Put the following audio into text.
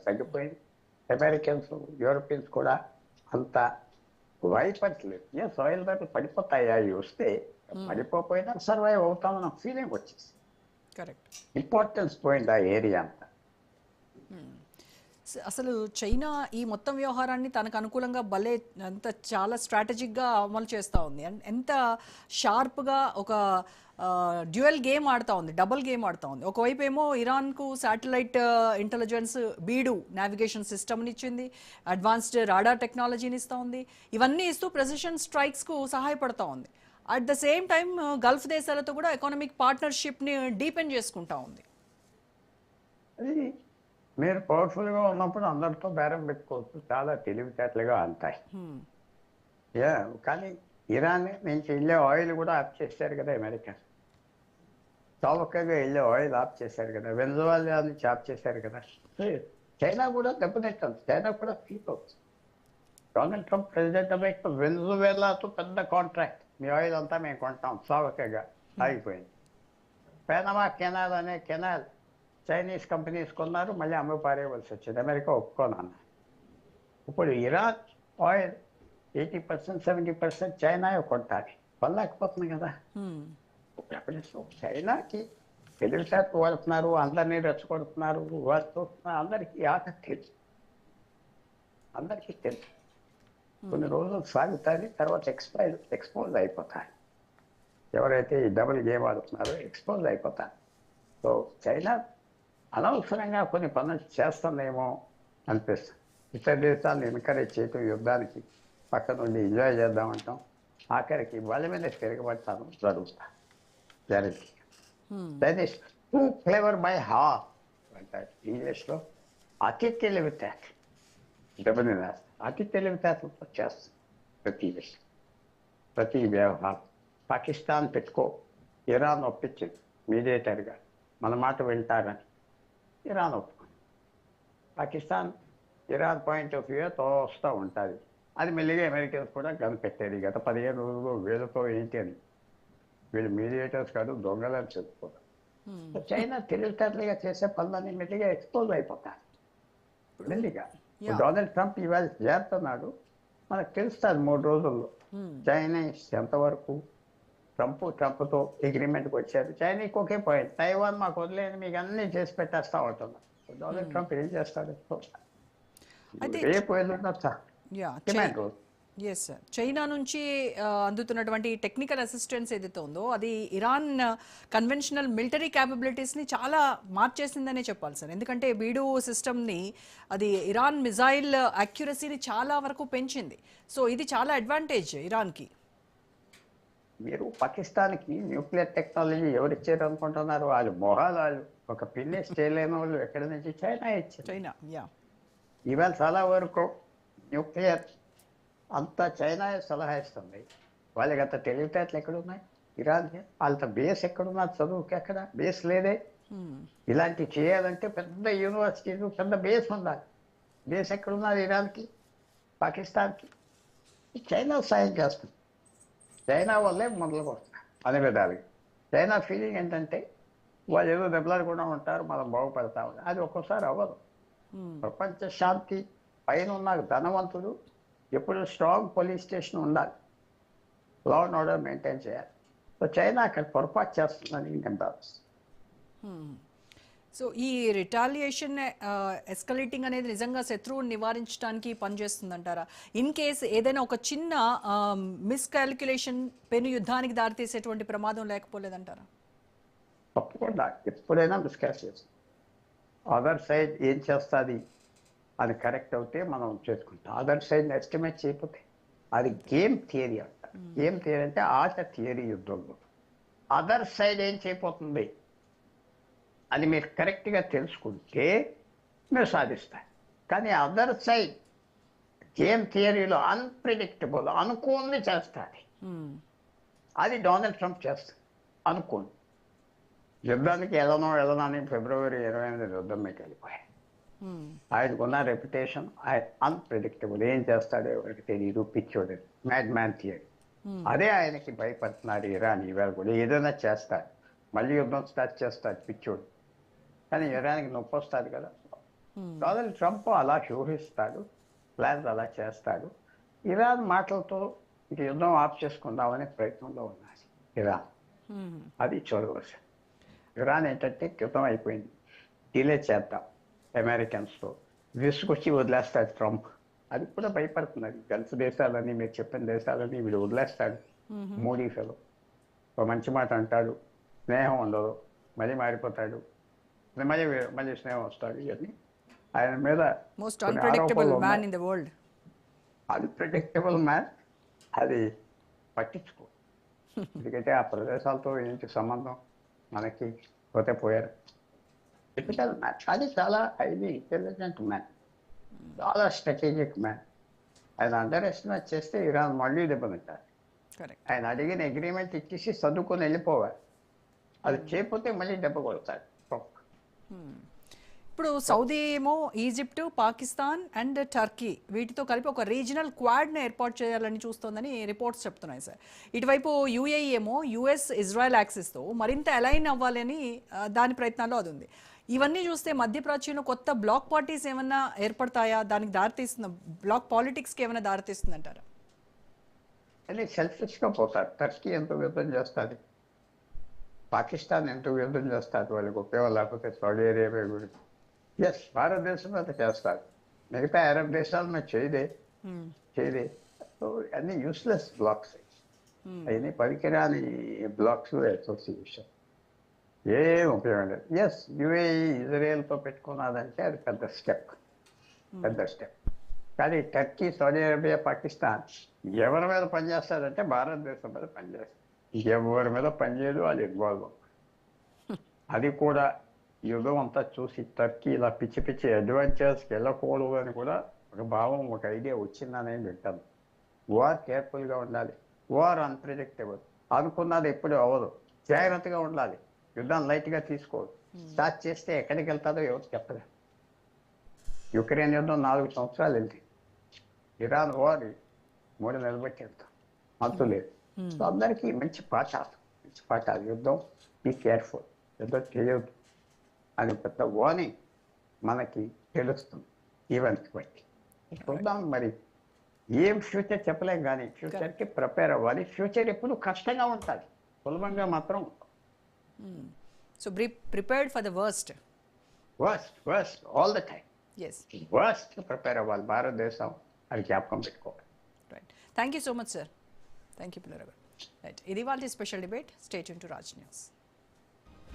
తగ్గిపోయింది. Americans, Europeans కూడా అంత భయపడలేదు. ఆయిల్ ధరలు పడిపోతాయి, అవి వస్తే పడిపోయినా సర్వైవ్ అవుతామన్న ఫీలింగ్ వచ్చేసి కరెక్ట్. ఇంపార్టెన్స్ పోయింది ఆ ఏరియా అంతా. అసలు చైనా ఈ మొత్తం వ్యవహారాన్ని తనకు అనుకూలంగా భలే అంత చాలా స్ట్రాటజిక్గా అమలు చేస్తూ ఉంది. ఎంత షార్ప్గా ఒక డ్యూయల్ గేమ్ ఆడుతూ ఉంది, డబుల్ గేమ్ ఆడుతూ ఉంది. ఒకవైపు ఏమో ఇరాన్కు శాటిలైట్ ఇంటెలిజెన్స్ బీడు నావిగేషన్ సిస్టమ్ని ఇచ్చింది, అడ్వాన్స్డ్ రాడార్ టెక్నాలజీని ఇస్తూ ఉంది. ఇవన్నీ ఇస్తూ ప్రెసిషన్ స్ట్రైక్స్కు సహాయపడుతూ ఉంది. At the same time Gulf దేశాలతో కూడా ఎకనామిక్ పార్ట్నర్షిప్ని డీపెన్ చేసుకుంటూ ఉంది. అది మీరు పవర్ఫుల్గా ఉన్నప్పుడు అందరితో బేరం పెట్టుకోవచ్చు, చాలా తెలివితేటలుగా అంటాయి. కానీ ఇరాన్ నుంచి వెళ్ళే ఆయిల్ కూడా ఆఫ్ చేశారు కదా అమెరికా. చౌకగా వెళ్ళే ఆయిల్ ఆఫ్ చేశారు కదా, వెనజువేలా నుంచి ఆఫ్ చేశారు కదా. చైనా కూడా దెబ్బతింటుంది, చైనా కూడా ఫీల్ అవుతుంది. డొనాల్డ్ ట్రంప్ ప్రెసిడెంట్ అమెరికా వెనజువేలాతో పెద్ద కాంట్రాక్ట్, మీ ఆయిల్ అంతా మేము కొంటాం, చౌకగా ఆగిపోయింది. పెనమా కెనాల్ అనే కెనాల్ చైనీస్ కంపెనీస్ కొన్నారు, మళ్ళీ అమ్మ పారేయవలసి వచ్చింది, అమెరికా ఒప్పుకోనన్న. ఇప్పుడు ఇరాన్ ఆయిల్ 80%, 70% చైనా కొంటారు, కొనలేకపోతుంది కదా. చైనాకి తెలివితేటలు వాడుతున్నారు, అందరినీ రెచ్చగొడుతున్నారు, వాళ్ళు అందరికీ తెలుసు, అందరికీ తెలుసు. కొన్ని రోజులు సాగుతాయి, తర్వాత ఎక్స్పోజ్ అయిపోతాయి. ఎవరైతే ఈ డబుల్ గేమ్ ఆడుతున్నారో ఎక్స్పోజ్ అయిపోతారు. సో చైనా అనవసరంగా కొన్ని పనులు చేస్తుందేమో అనిపిస్తుంది. ఇతర దేశాలను ఎంకరేజ్ చేయటం, యుద్ధానికి పక్క నుండి ఎంజాయ్ చేద్దామంటాం, ఆఖరికి వాళ్ళ మీద తిరగబడతాను జరుగుతా guarantee. That is two flavour by heart అంటారు ఇంగ్లీష్లో. అతి తెలివితేటలు దెబ్బతినేస్తారు, అతి తెలివితేటలతో చేస్తాం ప్రతి విషయం, ప్రతి వ్యవహారం. పాకిస్తాన్ పెట్టుకో, ఇరాన్ ఒప్పించింది మీడియేటర్గా, మన మాట వింటారని. ఇరాన్ ఒప్పుకుంది. Pakistan Iran point of view తోస్తూ ఉంటుంది. అది మెల్లిగా అమెరికన్స్ కూడా కనిపెట్టారు. గత 15 రోజులు వీళ్ళతో ఏంటి అని, వీళ్ళు మీడియేటర్స్ కాదు దొంగలని చెప్పుకోరు. చైనా తెలివితేటలుగా చేసే పనులన్నీ మెల్లిగా ఎక్స్పోజ్ అయిపోతారు మెల్లిగా. డొనాల్డ్ ట్రంప్ ఇవాళ చేస్తున్నాడు, మనకు తెలుస్తుంది 3 రోజుల్లో చైనీస్ ఎంతవరకు ట్రంప్తో అగ్రిమెంట్కి వచ్చారు. చైనాకి ఒకే పాయింట్, తైవాన్ మాకు వదిలేని మీకు అన్నీ చేసి పెట్టేస్తా ఉంటున్నారు. డొనాల్డ్ ట్రంప్ ఏం చేస్తాడు రేపు వెళ్ళొచ్చా. ఎస్ సార్, చైనా నుంచి అందుతున్నటువంటి టెక్నికల్ అసిస్టెన్స్ ఏదైతే ఉందో అది ఇరాన్ కన్వెన్షనల్ మిలిటరీ క్యాపబిలిటీస్ని చాలా మార్చేసిందనే చెప్పాలి సార్. ఎందుకంటే బీడు సిస్టమ్ని అది ఇరాన్ మిజైల్ యాక్యురసీని చాలా వరకు పెంచింది. సో ఇది చాలా అడ్వాంటేజ్ ఇరాన్కి. మీరు పాకిస్తాన్కి న్యూక్లియర్ టెక్నాలజీ ఎవరిచ్చారు అనుకుంటున్నారు? వాళ్ళు మొహాలు, వాళ్ళు ఒక పిన్నేసి చేయలేని వాళ్ళు ఎక్కడి నుంచి? చైనా ఇచ్చారు. చైనా ఇవాళ చాలా వరకు న్యూక్లియర్ అంతా చైనా సలహా ఇస్తుంది. వాళ్ళకి అంత తెలివితేటలు ఎక్కడున్నాయి ఇరాన్కి? వాళ్ళతో బేస్ ఎక్కడున్నారు? చదువుకి ఎక్కడ బేస్ లేదే. ఇలాంటివి చేయాలంటే పెద్ద యూనివర్సిటీలు, పెద్ద బేస్ ఉండాలి. బేస్ ఎక్కడున్నారు ఇరాన్కి, పాకిస్తాన్కి? చైనా సాయం చేస్తుంది. చైనా వల్లే మొదలుకు వస్తుంది అన్ని విధాలుగా. చైనా ఫీలింగ్ ఏంటంటే వాళ్ళు ఏదో దెబ్బలాడకుండా ఉంటారు, మనం బాగుపడతామని. అది ఒక్కోసారి అవ్వదు. ప్రపంచ శాంతి పైన ఉన్న ధనవంతుడు ఎప్పుడు స్ట్రాంగ్ పోలీస్ స్టేషన్ ఉండాలి, లా అండ్ ఆర్డర్ మెయింటైన్ చేయాలి. సో చైనా అక్కడ పొరపాటు చేస్తుందని నేను భావిస్తాను. సో ఈ రిటాలియేషన్ ఎస్కలేటింగ్ అనేది నిజంగా శత్రువుని నివారించడానికి పనిచేస్తుందంటారా? ఇన్ కేస్ ఏదైనా ఒక చిన్న మిస్కాల్కులేషన్ పెను యుద్ధానికి దారితీసేటువంటి ప్రమాదం లేకపోలేదంటారా? తప్పకుండా ఎప్పుడైనా మిస్కాల్కులేషన్, అదర్ సైడ్ ఏం చేస్తుంది అది కరెక్ట్ అవుతే మనం చేసుకుంటాం. అదర్ సైడ్ ఎస్టిమేట్ చేయకపోతే అది గేమ్ థియరీ అంటారు. గేమ్ థియరీ అంటే ఆట థియరీ యుద్ధంలో. అదర్ సైడ్ ఏం చేయబోతుంది అది మీరు కరెక్ట్గా తెలుసుకుంటే మీరు సాధిస్తారు. కానీ అదర్ సైడ్ గేమ్ థియరీలో అన్ప్రిడిక్టబుల్, అనుకోని చేస్తుంది. అది డొనాల్డ్ ట్రంప్ చేస్తుంది, అనుకోని. యుద్ధానికి వెళ్ళనని ఫిబ్రవరి 28 యుద్ధం మీకు వెళ్ళిపోయాయి. ఆయనకున్న రెప్యుటేషన్ అన్ప్రిడిక్టబుల్, ఏం చేస్తాడో ఎవరికి తెలియదు, పిచ్చోడు, మ్యాడ్ మ్యాన్ థియరీ. అదే ఆయనకి భయపడుతున్నారు ఇరాన్. ఇవాళ కూడా ఏదైనా చేస్తాడు, మళ్ళీ యుద్ధం స్టార్ట్ చేస్తాడు పిచ్చోడు. కానీ ఇరాన్కి నొప్పి వస్తుంది కదా. డొనాల్డ్ ట్రంప్ అలా ఊహిస్తాడు, ప్లాన్స్ అలా చేస్తాడు. ఇరాన్ మాటలతో ఇంక యుద్ధం ఆఫ్ చేసుకుందామనే ప్రయత్నంలో ఉన్నది ఇరాన్. అది చూడవచ్చు. ఇరాన్ ఏంటంటే యుద్ధం అయిపోయింది, డిలే చేద్దాం అమెరికన్స్తో, విసుకొచ్చి వదిలేస్తాడు ట్రంప్. అది కూడా భయపడుతున్నది. గల్ఫ్ దేశాలని, మీరు చెప్పిన దేశాలని వీడు వదిలేస్తాడు. మోడీ ఫెలో ఒక మంచి మాట అంటాడు, స్నేహం ఉండదు, మళ్ళీ మారిపోతాడు, మళ్ళీ మళ్ళీ స్నేహం వస్తాడు. ఇవన్నీ ఆయన మీద మోస్ట్ కొన్ని అన్ప్రెడిక్టబుల్ ఆరోపణలు మ్యాన్ ఉన్నాయి. In the world. Unpredictable man. అది పట్టించుకో, ఎందుకంటే ఆ ప్రదేశాలతో ఏంటి సంబంధం మనకి, పోతే పోయారు. Typical man. అది చాలా హైలీ ఇంటెలిజెంట్ మ్యాన్, చాలా స్ట్రాటజిక్ మ్యాన్. ఆయన అండర్ ఎస్టిమేట్ చేస్తే ఇరాన్ మళ్ళీ దెబ్బతింటారు. కరెక్ట్. ఆయన అడిగిన అగ్రిమెంట్ ఇచ్చేసి చదువుకొని వెళ్ళిపోవాలి. అది చేయకపోతే మళ్ళీ దెబ్బ కొడతాడు. ఇప్పుడు సౌదీ ఏమో ఈజిప్ట్, పాకిస్తాన్ అండ్ టర్కీ వీటితో కలిపి ఒక రీజనల్ క్వాడ్ని ఏర్పాటు చేయాలని చూస్తోందని రిపోర్ట్స్ చెప్తున్నాయి సార్. ఇటువైపు యూఏఈ ఏమో యుఎస్ ఇజ్రాయెల్ యాక్సిస్తో మరింత అలైన్ అవ్వాలని దాని ప్రయత్నాల్లో అది ఉంది. ఇవన్నీ చూస్తే మధ్యప్రాచ్యంలో కొత్త బ్లాక్ పార్టీస్ ఏమన్నా ఏర్పడతాయా? దానికి దారితీస్తుందా? బ్లాక్ పాలిటిక్స్కి ఏమైనా దారితీస్తుందంటారా? అని సెల్ఫిష్గా పోతారు. టర్కీ ఎంతో యుద్ధం చేస్తుంది, పాకిస్తాన్ ఎంతో యుద్ధం చేస్తారు, వాళ్ళకి ఉపయోగం లేకపోతే సౌదీ అరేబియా గురించి. ఎస్, భారతదేశం మీద చేస్తారు, మిగతా అరబ్ దేశాల మీద చేయదే. సో అన్ని యూస్లెస్ బ్లాక్స్, అవన్నీ పనికిరాని బ్లాక్స్ అసోసియేషన్, ఏం ఉపయోగం లేదు. ఎస్, యుఏఈ ఇజ్రాయెల్తో పెట్టుకున్నదంటే అది పెద్ద స్టెప్. కానీ టర్కీ, సౌదీ అరేబియా, పాకిస్తాన్ ఎవరి మీద పనిచేస్తారంటే భారతదేశం మీద పనిచేస్తారు. ఎవరి మీద పనిచేయదు, అది ఇన్వాల్వ్. అది కూడా యుగం అంతా చూసి టర్కీ ఇలా పిచ్చి పిచ్చి అడ్వెంచర్స్కి వెళ్ళకూడదు అని కూడా ఒక భావం, ఒక ఐడియా వచ్చిందని వింటాను. వార్ కేర్ఫుల్గా ఉండాలి, వార్ అన్ప్రెడిక్టబుల్, అనుకున్నది ఎప్పుడు అవ్వదు, జాగ్రత్తగా ఉండాలి, యుద్ధం లైట్గా తీసుకోదు. స్టార్ట్ చేస్తే ఎక్కడికి వెళ్తాదో ఎవరు చెప్పలేదు. యుక్రెయిన్ యుద్ధం 4 సంవత్సరాలు వెళ్తే, ఇరాన్ వార్ 3 నెలలు బట్టి వెళ్తాం, అంతు లేదు. సో అందరికీ మంచి పాఠాలు. యుద్ధం బీ కేర్ఫుల్, యుద్ధం చేయొద్దు అని పెద్ద వార్నింగ్ మనకి తెలుస్తుంది ఈవెంట్కి బట్టి. చూద్దాం మరి, ఏం ఫ్యూచర్ చెప్పలేం, కానీ ఫ్యూచర్కి ప్రిపేర్ అవ్వాలి. ఫ్యూచర్ ఎప్పుడు కష్టంగా ఉంటుంది, సులభంగా మాత్రం ఉంటుంది. So prepared for the worst all the time. Yes, worst prepare అవ్వాలి భారతదేశం, అది జ్ఞాపకం పెట్టుకోవాలి. Right. Thank you so much sir. Thank you Pullarao గారు. రైట్, ఇది వాళ్ళ special debate. Stay tune to Raj news.